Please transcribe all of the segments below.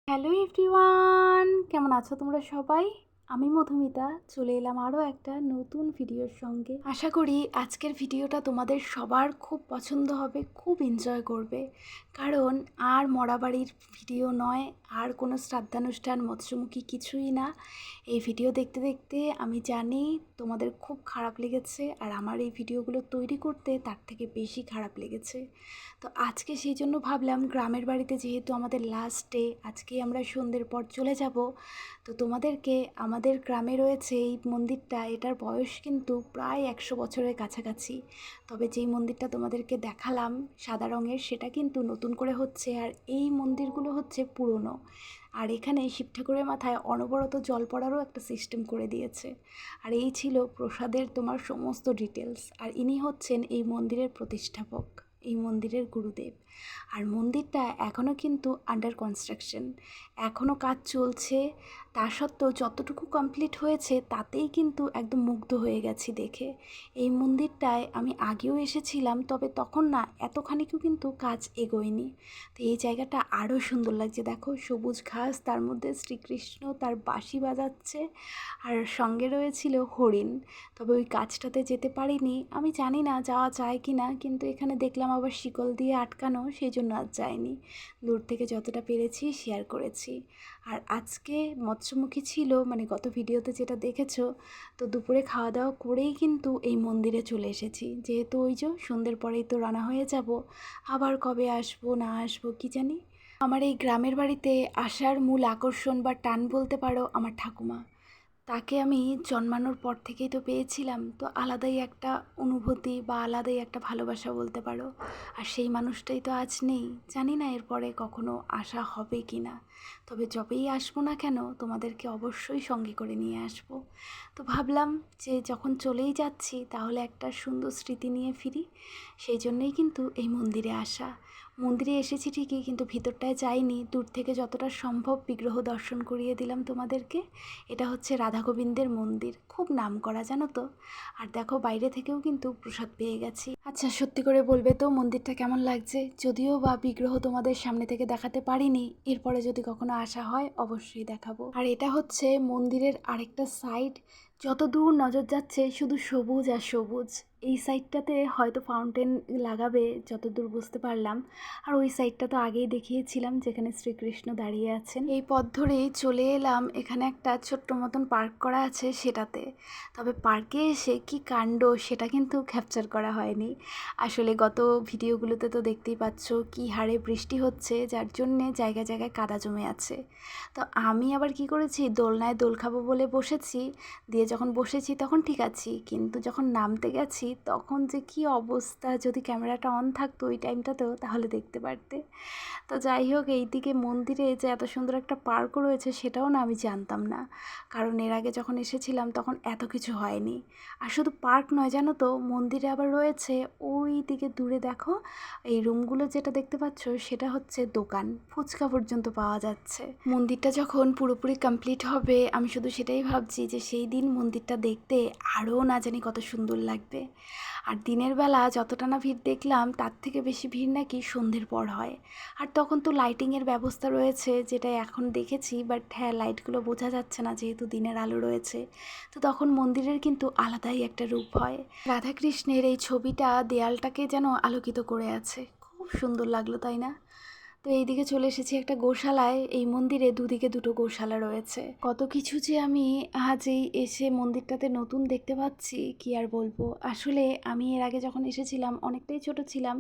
Hello everyone, কেমন আছো তোমরা সবাই? আমি মধুমিতা চলে এলাম আরও একটা নতুন ভিডিওর সঙ্গে। আশা করি আজকের ভিডিওটা তোমাদের সবার খুব পছন্দ হবে, খুব এনজয় করবে। কারণ আর মরাবাড়ির ভিডিও নয়, আর কোনো শ্রাদ্ধানুষ্ঠান মৎস্যমুখী কিছুই না। এই ভিডিও দেখতে দেখতে আমি জানি তোমাদের খুব খারাপ লেগেছে, আর আমার এই ভিডিওগুলো তৈরি করতে তার থেকে বেশি খারাপ লেগেছে। তো আজকে সেই জন্য ভাবলাম গ্রামের বাড়িতে যেহেতু আমাদের লাস্ট ডে, আজকেই আমরা সন্ধ্যের পর চলে যাব, তো তোমাদেরকে আমাদের গ্রামে রয়েছে এই মন্দিরটা, এটার বয়স কিন্তু প্রায় 100 বছরের কাছাকাছি। তবে যেই মন্দিরটা তোমাদেরকে দেখালাম সাদা রঙের, সেটা কিন্তু নতুন করে হচ্ছে, আর এই মন্দিরগুলো হচ্ছে পুরনো। আর এখানে শিব ঠাকুরের মাথায় অনবরত জল পড়ারও একটা সিস্টেম করে দিয়েছে। আর এই ছিল প্রসাদের তোমার সমস্ত ডিটেলস। আর ইনি হচ্ছেন এই মন্দিরের প্রতিষ্ঠাপক, এই মন্দিরের গুরুদেব। আর মন্দিরটা এখনও কিন্তু আন্ডার কনস্ট্রাকশন, এখনও কাজ চলছে। তা সত্ত্বেও যতটুকু কমপ্লিট হয়েছে তাতেই কিন্তু একদম মুগ্ধ হয়ে গেছি দেখে। এই মন্দিরটায় আমি আগেও এসেছিলাম, তবে তখন না এতখানিকও কিন্তু কাজ এগোয়নি। তো এই জায়গাটা আরও সুন্দর লাগছে, দেখো সবুজ ঘাস, তার মধ্যে শ্রীকৃষ্ণ তার বাঁশি বাজাচ্ছে, আর সঙ্গে রয়েছিল হরিণ। তবে ওই কাজটাতে যেতে পারিনি, আমি জানি না যাওয়া যায় কি না, কিন্তু এখানে দেখলাম আবার শিকল দিয়ে আটকানো, সেই জন্য আর যাইনি। দূর থেকে যতটা পেরেছি শেয়ার করেছি। আর আজকে মৎস্যমুখী ছিল, মানে গত ভিডিওতে যেটা দেখেছো। তো দুপুরে খাওয়া দাওয়া করেই কিন্তু এই মন্দিরে চলে এসেছি, যেহেতু ওই যে সন্ধ্যের পরেই তো রান্না হয়ে যাব। আবার কবে আসবো না আসবো কি জানি। আমার এই গ্রামের বাড়িতে আসার মূল আকর্ষণ বা টান বলতে পারো আমার ঠাকুমা। তাকে আমি জন্মানোর পর থেকেই তো পেয়েছিলাম, তো আলাদাই একটা অনুভূতি বা আলাদাই একটা ভালোবাসা বলতে পারো। আর সেই মানুষটাই তো আজ নেই, জানি না এরপরে কখনো আসা হবে কি না। তবে যবেই আসবো না কেন তোমাদেরকে অবশ্যই সঙ্গে করে নিয়ে আসবো। তো ভাবলাম যে যখন চলেই যাচ্ছি তাহলে একটা সুন্দর স্মৃতি নিয়ে ফিরি, সেই জন্যই কিন্তু এই মন্দিরে আসা। মন্দিরে এসেছি ঠিকই, কিন্তু ভিতরটায় যাইনি, দূর থেকে যতটা সম্ভব বিগ্রহ দর্শন করিয়ে দিলাম তোমাদেরকে। এটা হচ্ছে রাধা গোবিন্দের মন্দির, খুব নাম করা জানো তো। আর দেখো বাইরে থেকেও কিন্তু প্রসাদ পেয়ে গেছি। আচ্ছা সত্যি করে বলবে তো মন্দিরটা কেমন লাগছে? যদিও বা বিগ্রহ তোমাদের সামনে থেকে দেখাতে পারিনি, এরপরে যদি কখনো আসা হয় অবশ্যই দেখাবো। আর এটা হচ্ছে মন্দিরের আরেকটা সাইড, যত দূর নজর যাচ্ছে শুধু সবুজ আর সবুজ। এই সাইডটাতে হয়তো ফাউন্টেন লাগাবে যতদূর বুঝতে পারলাম। আর ওই সাইডটা তো আগেই দেখিয়েছিলাম, যেখানে শ্রীকৃষ্ণ দাঁড়িয়ে আছেন। এই পথ ধরেই চলে এলাম, এখানে একটা ছোট্ট মতন পার্ক করা আছে সেটাতে। তবে পার্কে এসে কি কাণ্ড সেটা কিন্তু ক্যাপচার করা হয়নি। আসলে গত ভিডিওগুলোতে তো দেখতেই পাচ্ছ কি হারে বৃষ্টি হচ্ছে, যার জন্যে জায়গায় জায়গায় কাদা জমে আছে। তো আমি আবার কি করেছি, দোলনায় দোল খাবো বলে বসেছি, দিয়ে যখন বসেছি তখন ঠিক আছি, কিন্তু যখন নামতে গেছি তখন যে কি অবস্থা, যদি ক্যামেরাটা অন থাকতো ওই টাইমটাতেও তাহলে দেখতে পারতে। তো যাই হোক, এইদিকে মন্দিরে যে এত সুন্দর একটা পার্কও রয়েছে সেটাও না আমি জানতাম না, কারণ এর আগে যখন এসেছিলাম তখন এত কিছু হয়নি। আর শুধু পার্ক নয় জানো তো, মন্দিরে আবার রয়েছে ওই দিকে দূরে দেখো, এই রুমগুলো যেটা দেখতে পাচ্ছ সেটা হচ্ছে দোকান, ফুচকা পর্যন্ত পাওয়া যাচ্ছে। মন্দিরটা যখন পুরোপুরি কমপ্লিট হবে আমি শুধু সেটাই ভাবছি যে সেই দিন মন্দিরটা দেখতে আরও না জানি কত সুন্দর লাগবে। আর দিনের বেলা যতটা না ভিড় দেখলাম তার থেকে বেশি ভিড় নাকি সন্ধ্যের পর হয়। আর তখন তো লাইটিংয়ের ব্যবস্থা রয়েছে, যেটা এখন দেখেছি, বাট হ্যাঁ লাইটগুলো বোঝা যাচ্ছে না যেহেতু দিনের আলো রয়েছে। তো তখন মন্দিরের কিন্তু আলাদাই একটা রূপ হয়। রাধাকৃষ্ণের এই ছবিটা দেয়ালটাকে যেন আলোকিত করে আছে, খুব সুন্দর লাগলো তাই না? তো এইদিকে চলে এসেছি একটা গোশালায়। এই মন্দিরে দুদিকে দুটো গোশালা রয়েছে। কত কিছু যে আমি আজ এই এসে মন্দিরটাতে নতুন দেখতে পাচ্ছি কি আর বলবো। আসলে আমি এর আগে যখন এসেছিলাম অনেকটাই ছোট ছিলাম,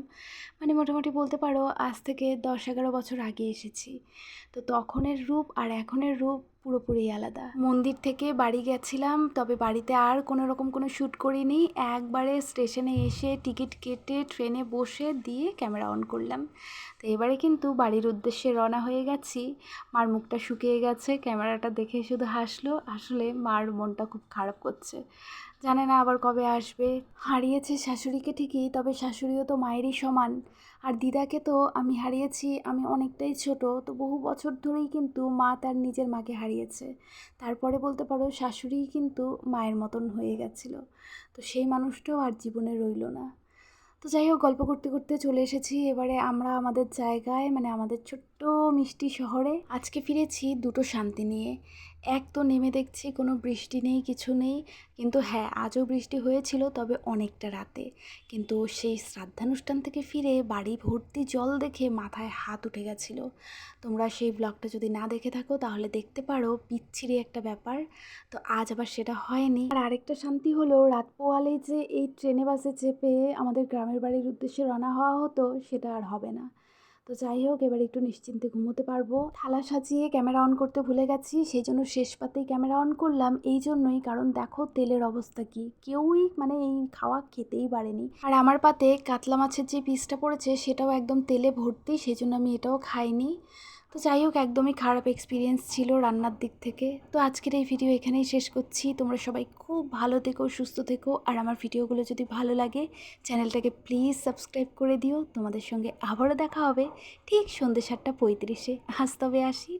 মানে মোটামুটি বলতে পারো আজ থেকে 10-11 বছর আগে এসেছি। তো তখনের রূপ আর এখনের রূপ পুরোপুরি আলাদা। মন্দির থেকে বাড়ি গেছিলাম, তবে বাড়িতে আর কোনো রকম কোনো শ্যুট করিনি। একবারে স্টেশনে এসে টিকিট কেটে ট্রেনে বসে দিয়ে ক্যামেরা অন করলাম। তো এবারে কিন্তু বাড়ির উদ্দেশ্যে রওনা হয়ে গেছি। মার মুখটা শুকিয়ে গেছে, ক্যামেরাটা দেখে শুধু হাসলো। আসলে মার মনটা খুব খারাপ করছে, জানে না আবার কবে আসবে। হারিয়েছে শাশুড়িকে ঠিকই, তবে শাশুড়িও তো মায়েরই সমান। আর দিদাকে তো আমি হারিয়েছি আমি অনেকটাই ছোট, তো বহু বছর ধরেই কিন্তু মা তার নিজের মাকে হারিয়েছে। তারপরে বলতে পারো শাশুড়িই কিন্তু মায়ের মতন হয়ে গেছিলো। তো সেই মানুষটাও আর জীবনে রইল না। তো যাই হোক, গল্প করতে করতে চলে এসেছি এবারে আমরা আমাদের জায়গায়, মানে আমাদের ছোট্ট ছোট্ট মিষ্টি শহরে আজকে ফিরেছি দুটো শান্তি নিয়ে। এক তো নেমে দেখছি কোনো বৃষ্টি নেই, কিছু নেই, কিন্তু হ্যাঁ আজও বৃষ্টি হয়েছিল, তবে অনেকটা রাতে। কিন্তু সেই শ্রাদ্ধানুষ্ঠান থেকে ফিরে বাড়ি ভর্তি জল দেখে মাথায় হাত উঠে গেছিলো। তোমরা সেই ব্লগটা যদি না দেখে থাকো তাহলে দেখতে পারো, বিচ্ছিরি একটা ব্যাপার। তো আজ আবার সেটা হয়নি। আর আরেকটা শান্তি হলো, রাত পোয়ালেই যে এই ট্রেনে বাসে চেপে আমাদের গ্রামের বাড়ির উদ্দেশ্যে রওনা হওয়া হতো, সেটা আর হবে না। তো যাই হোক, এবার একটু নিশ্চিন্তে ঘুমোতে পারবো। থালা সাজিয়ে ক্যামেরা অন করতে ভুলে গেছি, সেই জন্য শেষ পাতেই ক্যামেরা অন করলাম। এই জন্যই, কারণ দেখো তেলের অবস্থা কি, কেউই মানে এই খাওয়া খেতেই পারেনি। আর আমার পাতে কাতলা মাছের যে পিসটা পড়েছে সেটাও একদম তেলে ভর্তি, সেই জন্য আমি এটাও খাইনি। তো যাই হোক, একদমই খারাপ এক্সপিরিয়েন্স ছিল রান্নার দিক থেকে। তো আজকের এই ভিডিও এখানেই শেষ করছি। তোমরা সবাই খুব ভালো থেকো, সুস্থ থেকো। আর আমার ভিডিওগুলো যদি ভালো লাগে চ্যানেলটাকে প্লিজ সাবস্ক্রাইব করে দিও। তোমাদের সঙ্গে আবারও দেখা হবে ঠিক সন্ধ্যে 7:35। আজ তবে আসি।